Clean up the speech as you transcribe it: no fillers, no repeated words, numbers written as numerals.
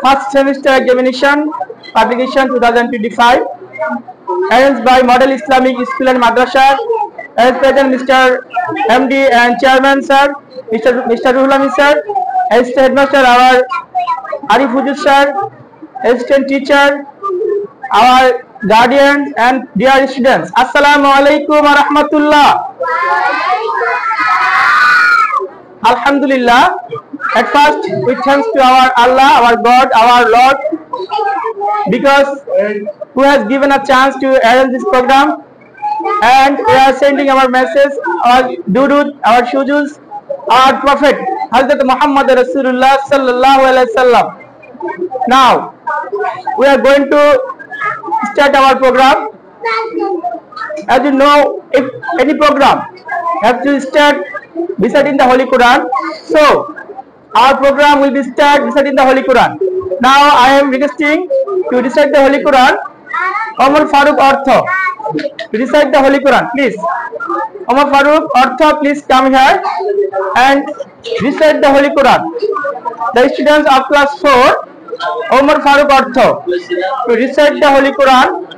first semester examination publication 2025 arranged by Model Islamic School and Madrasa. As present, Mr. MD and Chairman sir, Mr. Ruhul Amin sir, as headmaster our Arif Hujud sir, assistant teacher, our guardians and dear students. Assalamu alaikum wa rahmatullah. Alhamdulillah. At first, we thanks to our Allah, our God, our Lord, because who has given a chance to arrange this program, and we are sending our message, our durud, our shujuz, our Prophet Hazrat Muhammad Rasulullah sallallahu alaihi wasallam. Now, we are going to start our program. As you know, if any program has to start reciting the Holy Quran, so our program will be start reciting the Holy Quran. Now I am requesting to recite the Holy Quran. Omar Farooq Ortho, recite the Holy Quran, please. Omar Farooq Ortho, please come here and recite the Holy Quran. The students of class 4, Omar Farooq Ortho, to recite the Holy Quran.